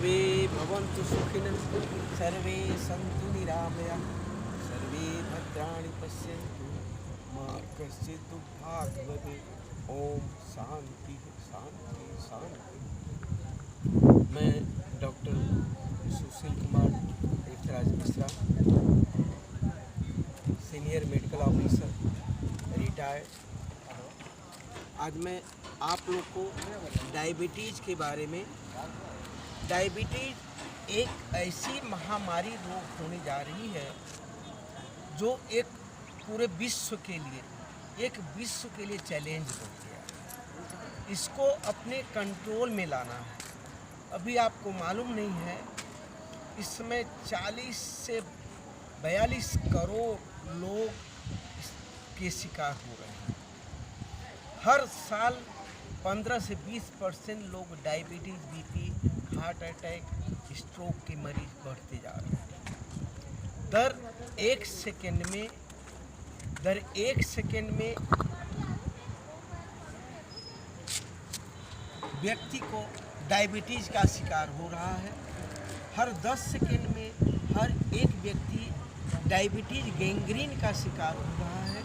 सर्वे भवन्तु सुखिनः सर्वे सन्तु निरामयाः सर्वे भद्राणि पश्यन्तु मा कश्चित् दुःखात् भवेत्। ओम शांति शांति शांति। मैं doctor Sushil Kumar Tirthraj Mishra, senior medical officer, retired. आज मैं आप लोग को डायबिटीज़ के बारे में, डायबिटीज़ एक ऐसी महामारी रोग होने जा रही है जो एक पूरे विश्व के लिए चैलेंज हो गया। इसको अपने कंट्रोल में लाना है। अभी आपको मालूम नहीं है, इस समय 40 से 42 करोड़ लोग इसके शिकार हो रहे हैं। हर साल 15 से 20% लोग diabetes, BP, heart attack, stroke के मरीज बढ़ते जा रहे हैं। दर एक सेकंड में व्यक्ति को डायबिटीज़ का शिकार हो रहा है। हर 10 सेकंड में हर एक व्यक्ति डायबिटीज़ गैंग्रीन का शिकार हो रहा है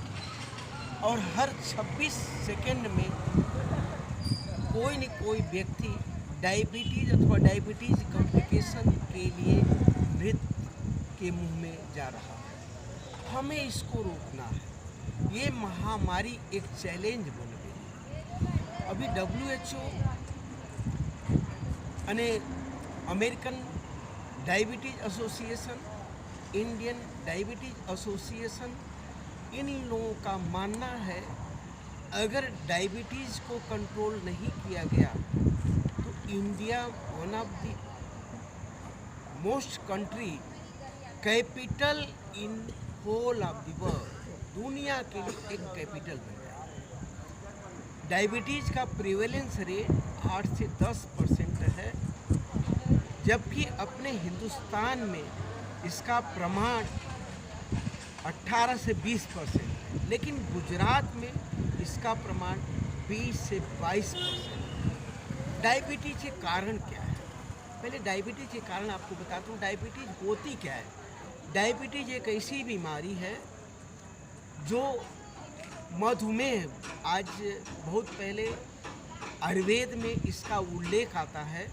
और हर 26 सेकंड में कोई न कोई व्यक्ति डायबिटीज़ अथवा डायबिटीज़ कॉम्प्लिकेशन के लिए मृत्यु के मुंह में जा रहा है। हमें इसको रोकना है। ये महामारी एक चैलेंज बन गई है। अभी WHO यानी American diabetes association, Indian diabetes association, इन लोगों का मानना है अगर डायबिटीज़ को कंट्रोल नहीं किया गया तो India one of the most country capital in whole of the world, दुनिया के लिए एक कैपिटल बन जाएगा। डायबिटीज़ का प्रिवेलेंस रेट 8 से 10% है, जबकि अपने हिंदुस्तान में इसका प्रमाण 18 से 20% है, लेकिन गुजरात में इसका प्रमाण 20 से 22%। डायबिटीज़ के कारण क्या है? पहले डायबिटीज़ के कारण आपको बताता हूँ। डायबिटीज़ होती क्या है? डायबिटीज़ एक ऐसी बीमारी है जो मधुमेह, आज बहुत पहले आयुर्वेद में इसका उल्लेख आता है।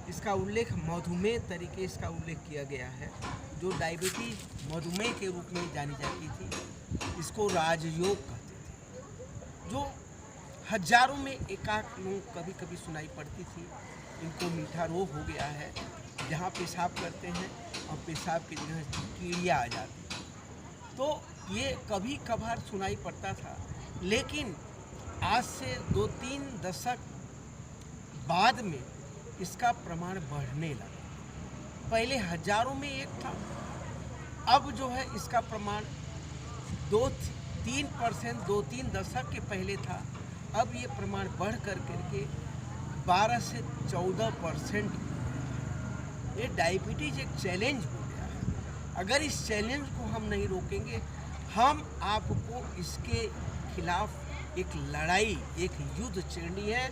इसका उल्लेख मधुमेह तरीके इसका उल्लेख किया गया है। जो डायबिटीज़ मधुमेह के रूप में जानी जाती थी, इसको राजयोग कहते थे। जो हजारों में एकाक लोग कभी कभी सुनाई पड़ती थी। इनको मीठा रोग हो गया है, जहाँ पेशाब करते हैं और पेशाब की जगह कीड़ियाँ आ जाती। तो ये कभी कभार सुनाई पड़ता था, लेकिन आज से 2-3 दशक बाद में इसका प्रमाण बढ़ने लगा। पहले हजारों में एक था, अब जो है इसका प्रमाण 2-3%, 2-3 दशक के पहले था, अब ये प्रमाण बढ़ करके 12 से 14%। ये डायबिटीज़ एक चैलेंज हो गया है। अगर इस चैलेंज को हम नहीं रोकेंगे, हम आपको इसके खिलाफ एक लड़ाई, एक युद्ध छेड़नी है।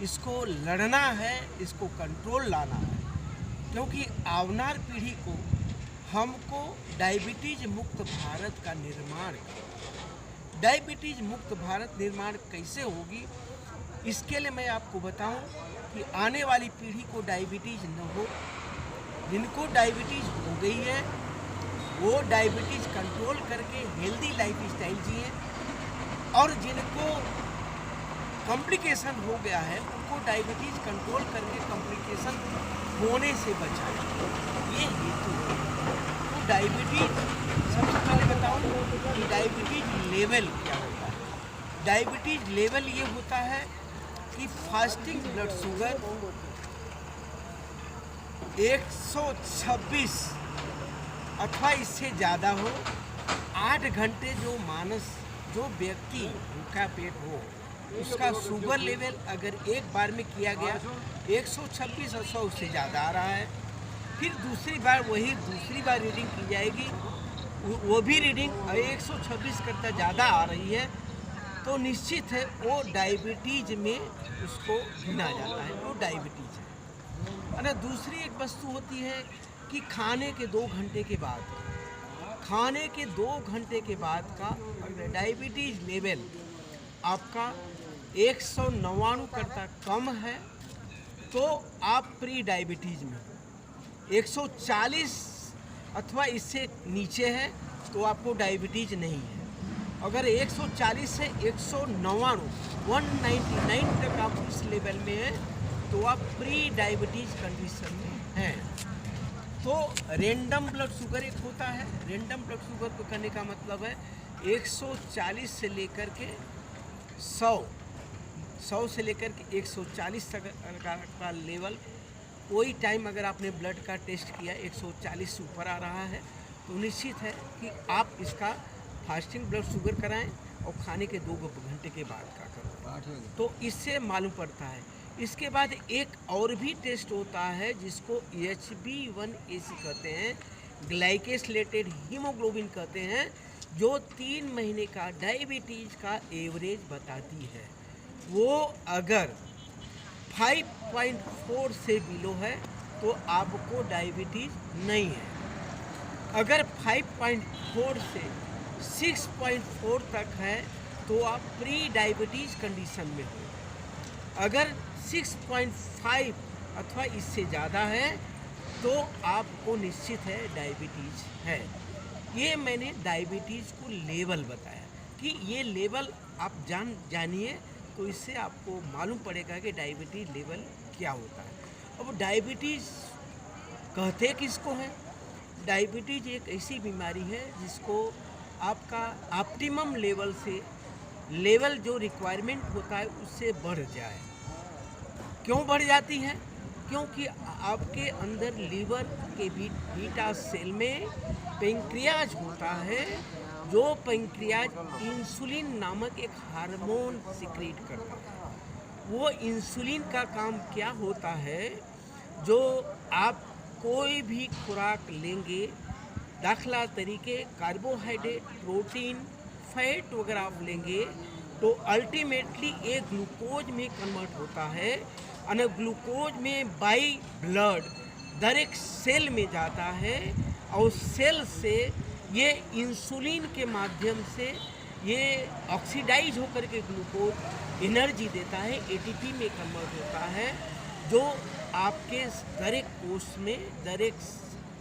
इसको लड़ना है, इसको कंट्रोल लाना है, क्योंकि आवनार पीढ़ी को हमको डायबिटीज़ मुक्त भारत का निर्माण करना। डायबिटीज़ मुक्त भारत निर्माण कैसे होगी, इसके लिए मैं आपको बताऊं कि आने वाली पीढ़ी को डायबिटीज़ न हो। जिनको डायबिटीज़ हो गई है वो डायबिटीज़ कंट्रोल करके हेल्दी लाइफ स्टाइल जिए, और जिनको कॉम्प्लिकेशन हो गया है उनको डायबिटीज़ कंट्रोल करके कॉम्प्लिकेशन होने से बचाएं। ये हेतु है। तो डायबिटीज़, सबसे पहले बताऊं कि डायबिटीज़ लेवल क्या होता है। डायबिटीज़ लेवल ये होता है कि फास्टिंग ब्लड शुगर 126 अथवा इससे ज़्यादा हो, 8 घंटे जो व्यक्ति भूखा पेट हो, उसका शुगर लेवल अगर एक बार में किया गया 126 और 100 उससे ज़्यादा आ रहा है, फिर दूसरी बार रीडिंग की जाएगी, वो भी रीडिंग 126 करता ज़्यादा आ रही है, तो निश्चित है वो डायबिटीज़ में उसको गिना जाता है, वो डायबिटीज़ है। और दूसरी एक वस्तु होती है कि खाने के 2 घंटे के बाद, खाने के 2 घंटे के बाद का अगर डायबिटीज लेवल आपका 199 करता कम है तो आप प्री डायबिटीज में, 140 अथवा इससे नीचे है तो आपको डायबिटीज नहीं है। अगर 140 से 199 199 तक आप इस लेवल में है तो आप प्री डायबिटीज कंडीशन में हैं। तो रेंडम ब्लड शुगर एक होता है। रेंडम ब्लड शुगर को करने का मतलब है 140 से लेकर के 100 से लेकर के 140 तक का लेवल। कोई टाइम अगर आपने ब्लड का टेस्ट किया 140 से ऊपर आ रहा है तो निश्चित है कि आप इसका फास्टिंग ब्लड शुगर कराएं और खाने के 2 घंटे के बाद का करें, तो इससे मालूम पड़ता है। इसके बाद एक और भी टेस्ट होता है जिसको HbA1c कहते हैं, ग्लाइकोसिलेटेड हीमोग्लोबिन कहते हैं, जो 3 महीने का डायबिटीज का एवरेज बताती है। वो अगर 5.4 से बिलो है तो आपको डायबिटीज नहीं है। अगर 5.4 से 6.4 तक है तो आप प्री डायबिटीज कंडीशन में हो। अगर 6.5 अथवा इससे ज़्यादा है तो आपको निश्चित है डायबिटीज है। ये मैंने डायबिटीज को लेवल बताया कि ये लेवल आप जानिए तो इससे आपको मालूम पड़ेगा कि डायबिटीज लेवल क्या होता है। अब डायबिटीज कहते किसको है? डायबिटीज एक ऐसी बीमारी है जिसको आपका ऑप्टिमम लेवल से लेवल जो रिक्वायरमेंट होता है उससे बढ़ जाए। क्यों बढ़ जाती है? क्योंकि आपके अंदर लीवर के बीटा सेल में पेंक्रियाज होता है, जो पेंक्रियाज इंसुलिन नामक एक हार्मोन सिक्रीट करता है। वो इंसुलिन का काम क्या होता है, जो आप कोई भी खुराक लेंगे, दाखला तरीके कार्बोहाइड्रेट, प्रोटीन, फैट वगैरह आप लेंगे तो अल्टीमेटली एक ग्लूकोज में कन्वर्ट होता है और ग्लूकोज में बाई ब्लड दर एक सेल में जाता है और सेल से ये इंसुलिन के माध्यम से ये ऑक्सीडाइज होकर के ग्लूकोज एनर्जी देता है, एटीपी में कन्वर्ट होता है, जो आपके दर एक कोष में, दर एक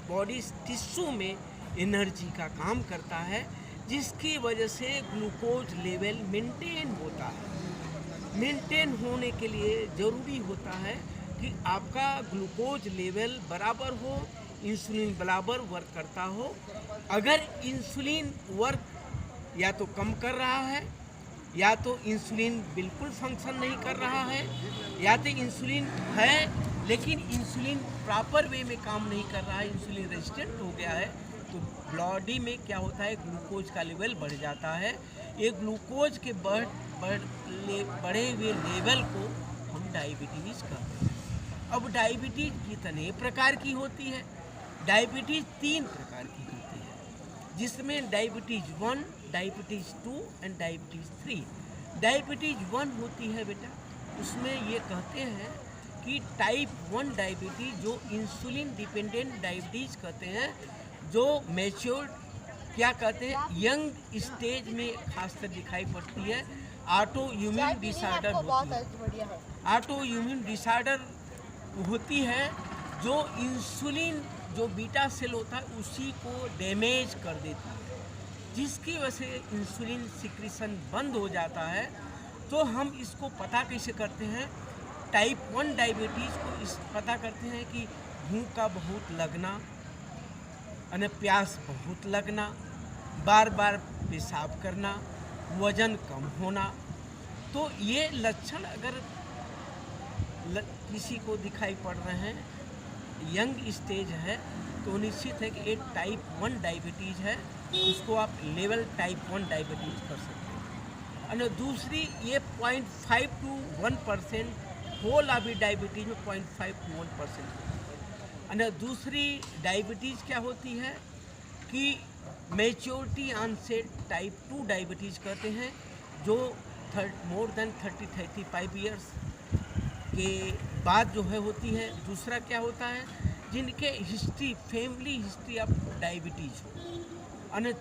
बॉडी टिश्यू में एनर्जी का काम करता है, जिसकी वजह से ग्लूकोज लेवल मेंटेन होता है। मेंटेन होने के लिए ज़रूरी होता है कि आपका ग्लूकोज लेवल बराबर हो, इंसुलिन बराबर वर्क करता हो। अगर इंसुलिन वर्क या तो कम कर रहा है, या तो इंसुलिन बिल्कुल फंक्शन नहीं कर रहा है, या तो इंसुलिन है लेकिन इंसुलिन प्रॉपर वे में काम नहीं कर रहा है, इंसुलिन रेजिस्टेंट हो गया है, तो बॉडी में क्या होता है, ग्लूकोज का लेवल बढ़ जाता है। ये ग्लूकोज के बढ़े हुए लेवल को हम डायबिटीज़ कहते हैं। अब डायबिटीज़ कितने प्रकार की होती है? डायबिटीज़ 3 प्रकार की होती है, जिसमें diabetes 1, diabetes 2 and diabetes 3। Diabetes 1 होती है बेटा, उसमें ये कहते हैं कि टाइप 1 डायबिटीज़, जो इंसुलिन डिपेंडेंट डायबिटीज़ कहते हैं, जो मैच्योर क्या कहते हैं यंग स्टेज में खासकर दिखाई पड़ती है। ऑटो इम्यून डिसऑर्डर होती है। ऑटो इम्यून डिसऑर्डर होती है जो इंसुलिन जो बीटा सेल होता है उसी को डैमेज कर देती है, जिसकी वजह से इंसुलिन सिक्रीशन बंद हो जाता है। तो हम इसको पता कैसे करते हैं? टाइप 1 डायबिटीज़ को इस पता करते हैं कि भूख का बहुत लगना, और प्यास बहुत लगना, बार बार पेशाब करना, वजन कम होना। तो ये लक्षण अगर किसी को दिखाई पड़ रहे हैं, यंग स्टेज है, तो निश्चित है कि एक टाइप 1 डायबिटीज़ है, उसको आप लेवल टाइप 1 डायबिटीज़ कर सकते हैं। और दूसरी ये 0.5 to 1%, होल ऑफ डायबिटीज़ में 0.5 to 1%। और दूसरी डायबिटीज़ क्या होती है कि मैच्योरिटी ऑनसेट टाइप 2 डायबिटीज़ कहते हैं, जो मोर देन 30-35 ईयर्स के बात जो है होती है। दूसरा क्या होता है, जिनके history, family history of diabetes हो। और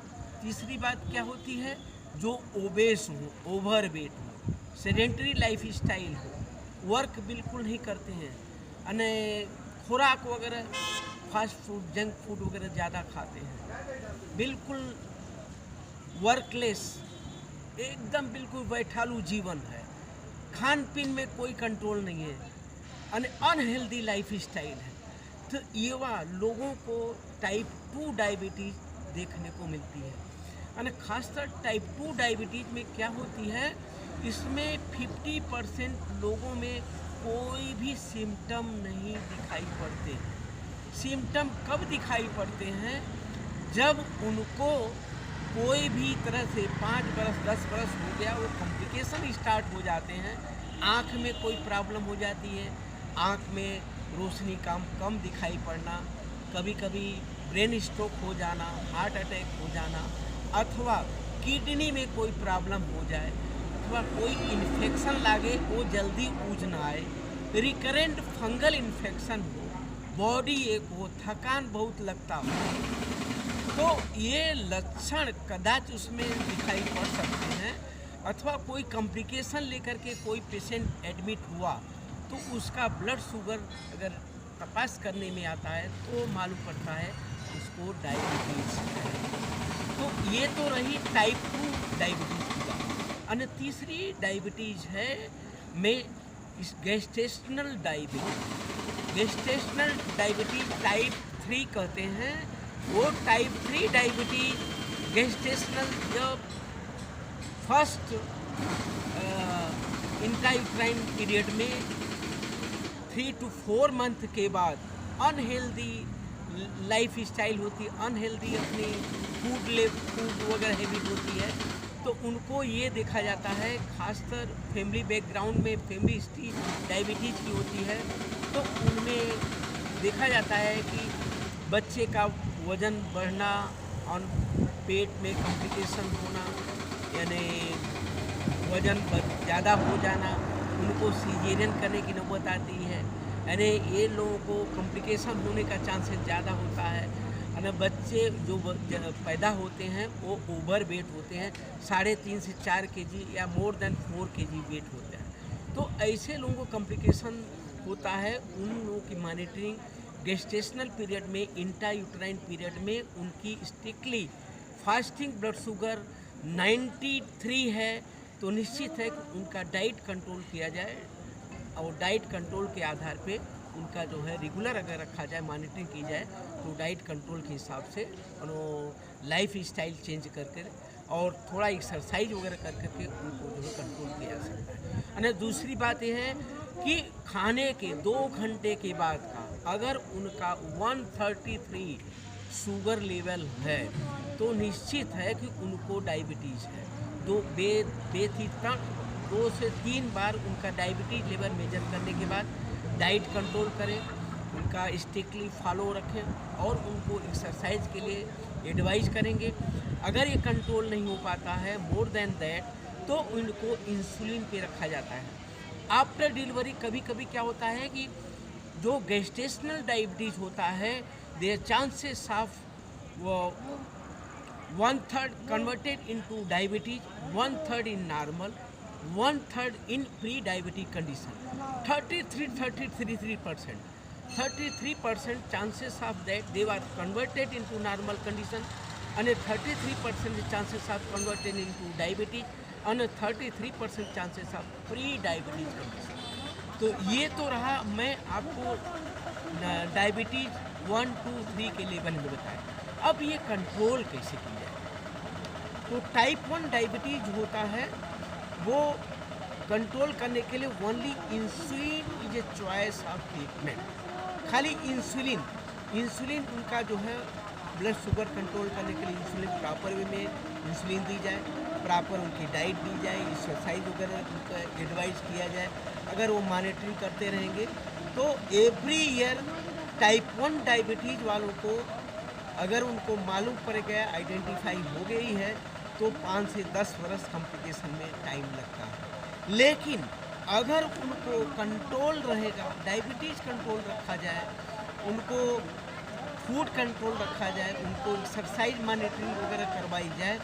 तीसरी बात क्या होती है, जो ओबेस हो, ओवरवेट हो, सेडेंटरी लाइफ स्टाइल हो, वर्क बिल्कुल नहीं करते हैं, अने खुराक वगैरह फास्ट फूड, जंक फूड वगैरह ज़्यादा खाते हैं, बिल्कुल वर्कलेस, एकदम बिल्कुल बैठालू जीवन है, खान पीन में कोई कंट्रोल नहीं है, अनहेल्दी लाइफ स्टाइल है, तो युवा लोगों को टाइप 2 डायबिटीज़ देखने को मिलती है। और ख़ासकर टाइप 2 डायबिटीज़ में क्या होती है, इसमें 50% लोगों में कोई भी सिम्टम नहीं दिखाई पड़ते। सिम्टम कब दिखाई पड़ते हैं, जब उनको कोई भी तरह से 5 बरस 10 बरस हो गया, वो कॉम्प्लिकेशन स्टार्ट हो जाते हैं। आँख में कोई प्रॉब्लम हो जाती है, आँख में रोशनी कम दिखाई पड़ना, कभी कभी ब्रेन स्ट्रोक हो जाना, हार्ट अटैक हो जाना, अथवा किडनी में कोई प्रॉब्लम हो जाए, अथवा कोई इन्फेक्शन लागे वो जल्दी ऊज ना आए, रिकरेंट फंगल इन्फेक्शन हो, बॉडी एक हो, थकान बहुत लगता हो, तो ये लक्षण कदाच उसमें दिखाई पड़ सकते हैं। अथवा कोई कॉम्प्लिकेशन लेकर के कोई पेशेंट एडमिट हुआ तो उसका ब्लड शुगर अगर तपास करने में आता है तो मालूम पड़ता है उसको डायबिटीज़ है। तो ये तो रही टाइप 2 डायबिटीज़ की बात। और तीसरी डायबिटीज़ है gestational diabetes. Gestational diabetes type 3 कहते हैं। वो टाइप 3 डायबिटीज गेस्टेशनल जब फर्स्ट इंट्रायूट्राइन पीरियड में 3 to 4 मंथ के बाद अनहेल्दी लाइफ स्टाइल होती है, अनहेल्दी अपनी फूड वगैरह हैबिट होती है, तो उनको ये देखा जाता है, खासकर फैमिली बैकग्राउंड में फैमिली हिस्ट्री डायबिटीज़ की होती है, तो उनमें देखा जाता है कि बच्चे का वज़न बढ़ना और पेट में कॉम्प्लिकेशन होना, यानी वज़न ज़्यादा हो जाना, उनको सीजेरियन करने की नौबत आती है, यानी ये लोगों को कॉम्प्लिकेशन होने का चांसेस ज़्यादा होता है। और बच्चे जो पैदा होते हैं वो ओवर वेट होते हैं, 3.5 से 4 kg या मोर देन 4 kg वेट होते हैं। तो ऐसे लोगों को कॉम्प्लिकेशन होता है। उन लोगों की मॉनिटरिंग गेस्टेशनल पीरियड में, इंट्रायूट्राइन पीरियड में उनकी स्ट्रिक्टली फास्टिंग ब्लड शुगर 93 है तो निश्चित है कि उनका डाइट कंट्रोल किया जाए, और डाइट कंट्रोल के आधार पे उनका जो है रेगुलर अगर रखा जाए, मॉनिटरिंग की जाए, तो डाइट कंट्रोल के हिसाब से लाइफ स्टाइल चेंज करके और थोड़ा एक्सरसाइज वगैरह कर करके उनको जो है कंट्रोल किया जा सकता है। और दूसरी बात यह है कि खाने के 2 घंटे के बाद का अगर उनका 133 शुगर लेवल है तो निश्चित है कि उनको डायबिटीज़ है। 2 से 3 बार उनका डायबिटीज लेवल मेजर करने के बाद डाइट कंट्रोल करें, उनका स्ट्रिक्टली फॉलो रखें और उनको एक्सरसाइज के लिए एडवाइस करेंगे। अगर ये कंट्रोल नहीं हो पाता है मोर देन दैट, तो उनको इंसुलिन पे रखा जाता है। आफ्टर डिलीवरी कभी कभी क्या होता है कि जो गेस्टेशनल डायबिटीज़ होता है, there chances of 1/3 converted into diabetes, 1/3 in normal, 1/3 in pre-diabetic condition. 33% 33% chances of that they were converted into normal condition, and 33% chances of converted into diabetes, and 33% chances of pre-diabetic condition. तो ये तो रहा, मैं आपको diabetes 1, 2, 3 के level में बताया। अब ये कंट्रोल कैसे की जाए? तो टाइप 1 डायबिटीज होता है, वो कंट्रोल करने के लिए only insulin is a choice of treatment. खाली इंसुलिन उनका जो है ब्लड शुगर कंट्रोल करने के लिए इंसुलिन प्रॉपर वे में इंसुलिन दी जाए, प्रॉपर उनकी डाइट दी जाए, एक्सरसाइज वगैरह उनका एडवाइस किया जाए। अगर वो मॉनिटरिंग करते रहेंगे तो एवरी ईयर टाइप 1 डायबिटीज़ वालों को अगर उनको मालूम पड़ गया, आइडेंटिफाई हो गई है, तो 5 से 10 वर्ष कॉम्प्लिकेशन में टाइम लगता है। लेकिन अगर उनको कंट्रोल रहेगा, डायबिटीज़ कंट्रोल रखा जाए, उनको फूड कंट्रोल रखा जाए, उनको एक्सरसाइज मॉनिटरिंग वगैरह करवाई जाए,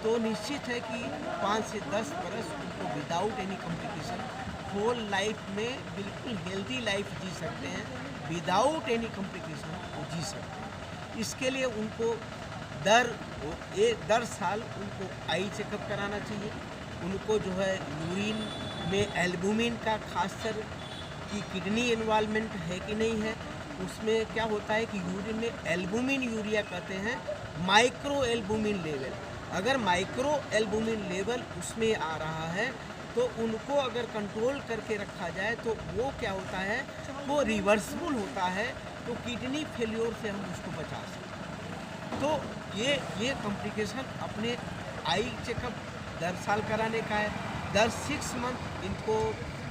तो निश्चित है कि 5 से 10 बरस उनको without any complication whole life में बिल्कुल हेल्दी लाइफ जी सकते हैं, विदाउट एनी कॉम्प्लिकेशन वो जी सकते हैं। इसके लिए उनको दर साल उनको आई चेकअप कराना चाहिए। उनको जो है यूरिन में एल्बुमिन का खासकर कि किडनी इन्वॉल्वमेंट है कि नहीं है। उसमें क्या होता है कि यूरिन में एल्बुमिन यूरिया कहते हैं, माइक्रो एल्बुमिन लेवल, अगर माइक्रो एल्बुमिन लेवल उसमें आ रहा है तो उनको अगर कंट्रोल करके रखा जाए तो वो क्या होता है, वो रिवर्सिबल होता है, तो किडनी फेल्योर से हम उसको बचा सकते हैं। तो ये कॉम्प्लिकेशन अपने आई चेकअप दर साल कराने का है, दर 6 मंथ इनको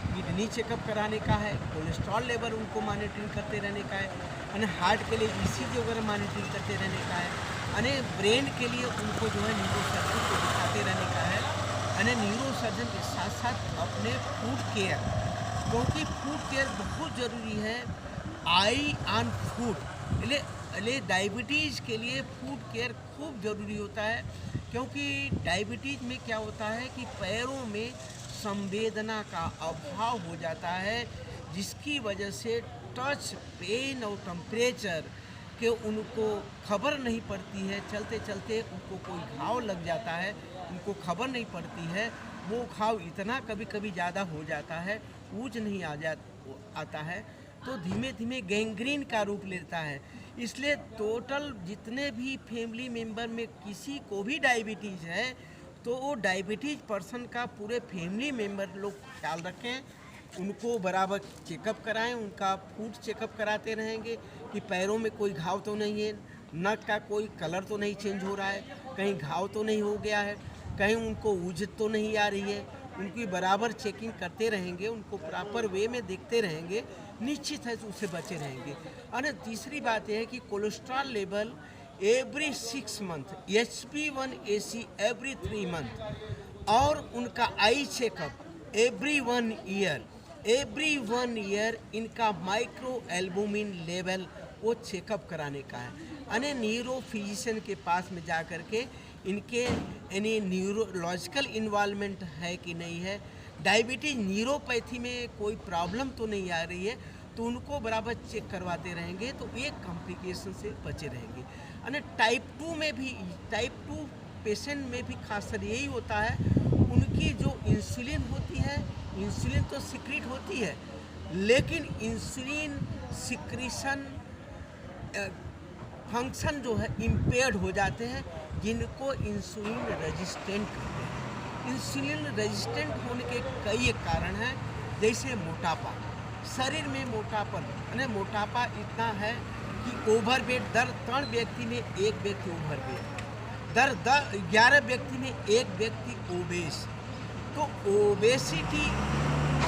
किडनी चेकअप कराने का है, कोलेस्ट्रॉल लेवल उनको मॉनिटरिंग करते रहने का है, यानी हार्ट के लिए ईसीजी वगैरह मॉनिटरिंग करते रहने का है, यानी ब्रेन के लिए उनको जो है न्यूरोसर्जन को दिखाते रहने का है, यानी न्यूरोसर्जन के साथ साथ अपने फूड केयर, क्योंकि फूड केयर बहुत ज़रूरी है। आई ऑन फूड ले डायबिटीज़ के लिए फूड केयर खूब ज़रूरी होता है, क्योंकि डायबिटीज़ में क्या होता है कि पैरों में संवेदना का अभाव हो जाता है, जिसकी वजह से टच, पेन और टेम्परेचर के उनको खबर नहीं पड़ती है। चलते चलते उनको कोई घाव लग जाता है, उनको खबर नहीं पड़ती है, वो घाव इतना कभी कभी ज़्यादा हो जाता है, ऊज नहीं आता है, तो धीमे धीमे गैंग्रीन का रूप लेता है। इसलिए टोटल जितने भी फैमिली मेम्बर में किसी को भी डायबिटीज़ है, तो वो डायबिटीज़ पर्सन का पूरे फैमिली मेम्बर लोग ख्याल रखें, उनको बराबर चेकअप कराएं, उनका फूड चेकअप कराते रहेंगे कि पैरों में कोई घाव तो नहीं है, नक का कोई कलर तो नहीं चेंज हो रहा है, कहीं घाव तो नहीं हो गया है, कहीं उनको ऊजत तो नहीं आ रही है। उनकी बराबर चेकिंग करते रहेंगे, उनको प्रॉपर वे में देखते रहेंगे, निश्चित है तो उससे बचे रहेंगे। और तीसरी बात यह है कि cholesterol level every 6 month, HB1AC every 3 month, और उनका आई चेकअप एवरी 1 ईयर इनका माइक्रो एल्बुमिन लेवल वो चेकअप कराने का है। यानी न्यूरो फिजिशियन के पास में जा कर के इनके यानी न्यूरोलॉजिकल इन्वॉल्वमेंट है कि नहीं है, डायबिटीज़ न्यूरोपैथी में कोई प्रॉब्लम तो नहीं आ रही है, तो उनको बराबर चेक करवाते रहेंगे, तो एक कॉम्प्लिकेशन से बचे रहेंगे। यानी टाइप 2 पेशेंट में भी खासकर यही होता है, उनकी जो इंसुलिन होती है, इंसुलिन तो सिक्रीट होती है, लेकिन इंसुलिन सिक्रीशन फंक्शन जो है इम्पेयर्ड हो जाते हैं, जिनको इंसुलिन रेजिस्टेंट कहते हैं। इंसुलिन रेजिस्टेंट होने के कई कारण हैं, जैसे मोटापा, शरीर में मोटापन, यानी मोटापा इतना है कि ओवरवेट, दर 3 व्यक्ति में 1 व्यक्ति ओवरवेट, दर 11 व्यक्ति में 1 व्यक्ति ओबेस। तो ओबेसिटी,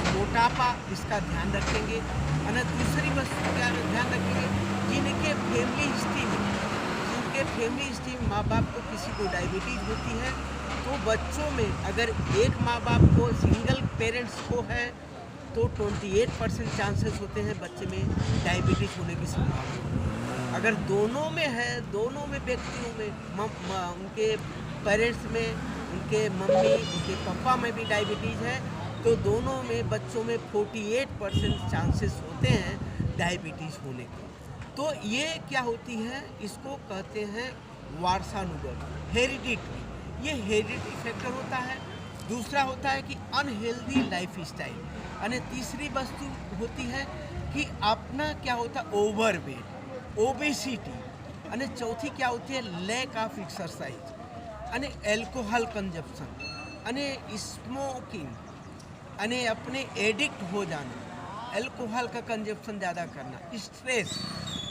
मोटापा, इसका ध्यान रखेंगे। और दूसरी वस्तु क्या ध्यान रखेंगे, जिनके फैमिली हिस्ट्री में माँ बाप को किसी को डायबिटीज़ होती है, तो बच्चों में अगर एक माँ बाप को, सिंगल पेरेंट्स को है, तो 28% चांसेस होते हैं बच्चे में डायबिटीज़ होने की संभावना। अगर दोनों में है, दोनों में व्यक्तियों में, उनके पेरेंट्स में, उनके मम्मी, उनके पापा में भी डायबिटीज़ है, तो दोनों में बच्चों में 48% चांसेस होते हैं डायबिटीज़ होने के। तो ये क्या होती है, इसको कहते हैं वारसानुगत, हेरिडिटरी। ये हेरिडिटरी फैक्टर होता है। दूसरा होता है कि अनहेल्दी लाइफ स्टाइल, यानी तीसरी वस्तु होती है कि अपना क्या होता है, ओवरवेट, ओबेसिटी, यानी चौथी क्या होती है, लैक ऑफ एक्सरसाइज, यानी एल्कोहल कंजप्शन, यानी स्मोकिंग, यानी अपने एडिक्ट हो जाना, एल्कोहल का कंजप्शन ज़्यादा करना,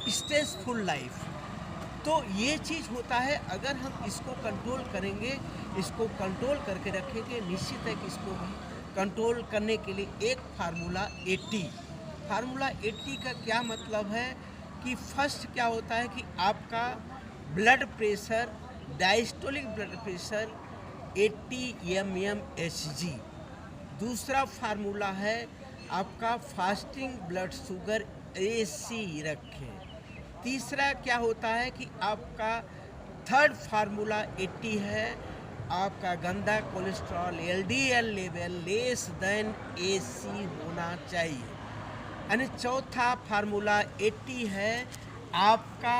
स्ट्रेसफुल लाइफ। तो ये चीज़ होता है। अगर हम इसको कंट्रोल करेंगे, इसको कंट्रोल करके रखेंगे, निश्चित है कि इसको हम कंट्रोल करने के लिए एक फार्मूला 80 का क्या मतलब है कि फर्स्ट क्या होता है कि आपका blood pressure, diastolic blood pressure 80 mmHg, दूसरा फार्मूला है आपका फास्टिंग ब्लड शुगर AC रखें। तीसरा क्या होता है कि आपका थर्ड फार्मूला 80 है, आपका गंदा cholesterol LDL level less than AC होना चाहिए। यानी चौथा फार्मूला 80 है, आपका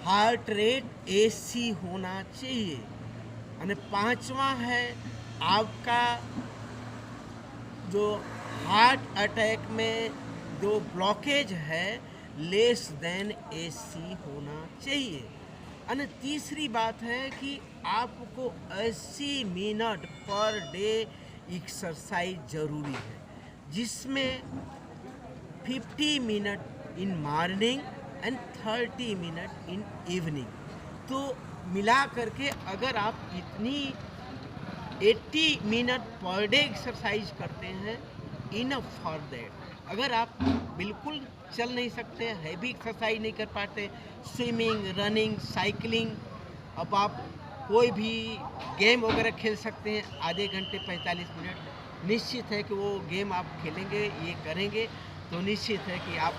हार्ट रेट AC होना चाहिए। यानी पांचवा है आपका जो हार्ट अटैक में जो ब्लॉकेज है लेस देन AC होना चाहिए। और तीसरी बात है कि आपको 80 मिनट पर डे एक्सरसाइज जरूरी है, जिसमें 50 minute in morning and 30 minute in evening. तो मिला करके अगर आप इतनी 80 मिनट पर डे एक्सरसाइज करते हैं, इनफ फॉर दैट। अगर आप बिल्कुल चल नहीं सकते, हैवी एक्सरसाइज नहीं कर पाते, स्विमिंग, रनिंग, साइकिलिंग, अब आप कोई भी गेम वगैरह खेल सकते हैं आधे घंटे 45 मिनट। निश्चित है कि वो गेम आप खेलेंगे, ये करेंगे तो निश्चित है कि आप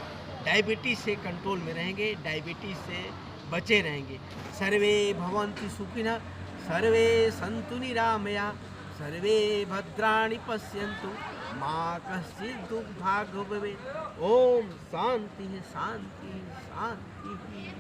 डायबिटीज़ से कंट्रोल में रहेंगे, डायबिटीज़ से बचे रहेंगे। सर्वे भवन्तु सुखिनः, सर्वे सन्तु निरामया, सर्वे भद्राणि पश्यन्तु, मा कश्चित् दुःखभाग् भवेत्। ओम शांति शांति शांति।